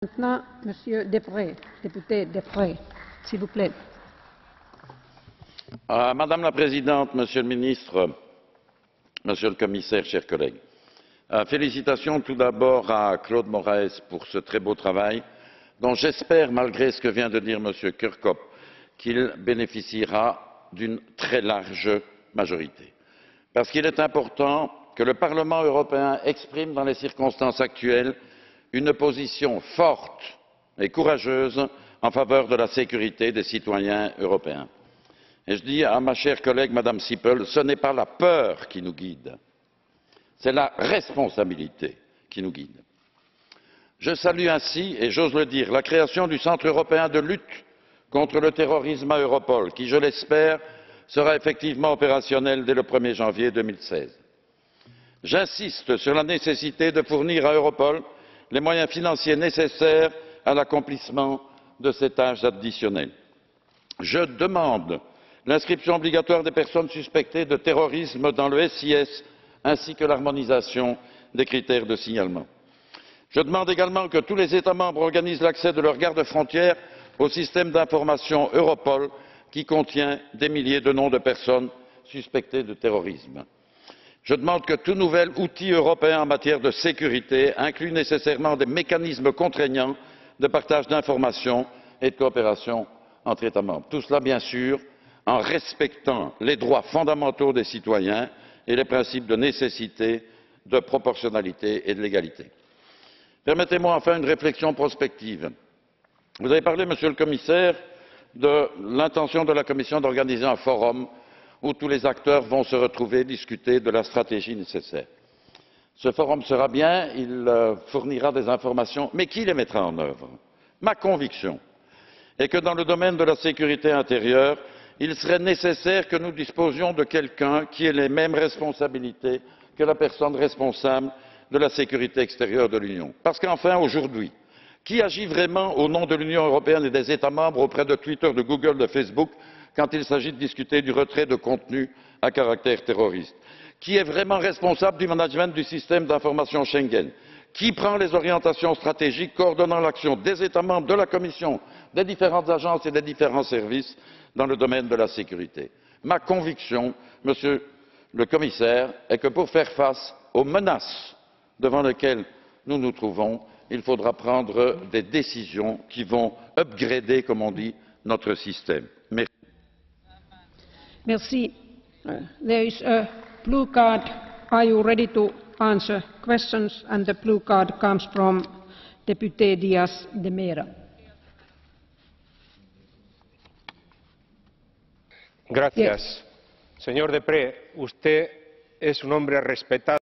Maintenant, Monsieur Deprez, député Deprez, s'il vous plaît. Madame la Présidente, Monsieur le Ministre, Monsieur le Commissaire, chers collègues, félicitations tout d'abord à Claude Moraes pour ce très beau travail, dont j'espère, malgré ce que vient de dire Monsieur Kirkhope, qu'il bénéficiera d'une très large majorité. Parce qu'il est important que le Parlement européen exprime dans les circonstances actuelles une position forte et courageuse en faveur de la sécurité des citoyens européens. Et je dis à ma chère collègue Madame Sippel, ce n'est pas la peur qui nous guide, c'est la responsabilité qui nous guide. Je salue ainsi, et j'ose le dire, la création du Centre européen de lutte contre le terrorisme à Europol, qui, je l'espère, sera effectivement opérationnel dès le 1er janvier 2016. J'insiste sur la nécessité de fournir à Europol les moyens financiers nécessaires à l'accomplissement de ces tâches additionnelles. Je demande l'inscription obligatoire des personnes suspectées de terrorisme dans le SIS, ainsi que l'harmonisation des critères de signalement. Je demande également que tous les États membres organisent l'accès de leurs gardes-frontières au système d'information Europol, qui contient des milliers de noms de personnes suspectées de terrorisme. Je demande que tout nouvel outil européen en matière de sécurité inclue nécessairement des mécanismes contraignants de partage d'informations et de coopération entre États membres. Tout cela, bien sûr, en respectant les droits fondamentaux des citoyens et les principes de nécessité, de proportionnalité et de légalité. Permettez-moi enfin une réflexion prospective. Vous avez parlé, Monsieur le Commissaire, de l'intention de la Commission d'organiser un forum où tous les acteurs vont se retrouver et discuter de la stratégie nécessaire. Ce forum sera bien, il fournira des informations, mais qui les mettra en œuvre? Ma conviction est que dans le domaine de la sécurité intérieure, il serait nécessaire que nous disposions de quelqu'un qui ait les mêmes responsabilités que la personne responsable de la sécurité extérieure de l'Union. Parce qu'enfin, aujourd'hui, qui agit vraiment au nom de l'Union européenne et des États membres auprès de Twitter, de Google, de Facebook, quand il s'agit de discuter du retrait de contenu à caractère terroriste? Qui est vraiment responsable du management du système d'information Schengen? Qui prend les orientations stratégiques coordonnant l'action des États membres, de la Commission, des différentes agences et des différents services dans le domaine de la sécurité? Ma conviction, Monsieur le Commissaire, est que pour faire face aux menaces devant lesquelles nous nous trouvons, il faudra prendre des décisions qui vont upgrader, comme on dit, notre système. Merci. Merci. There is a blue card. Are you ready to answer questions? And the blue card comes from Deputy Díaz de Mera. Gracias. Yes. Señor Deprez, usted es un hombre respetado.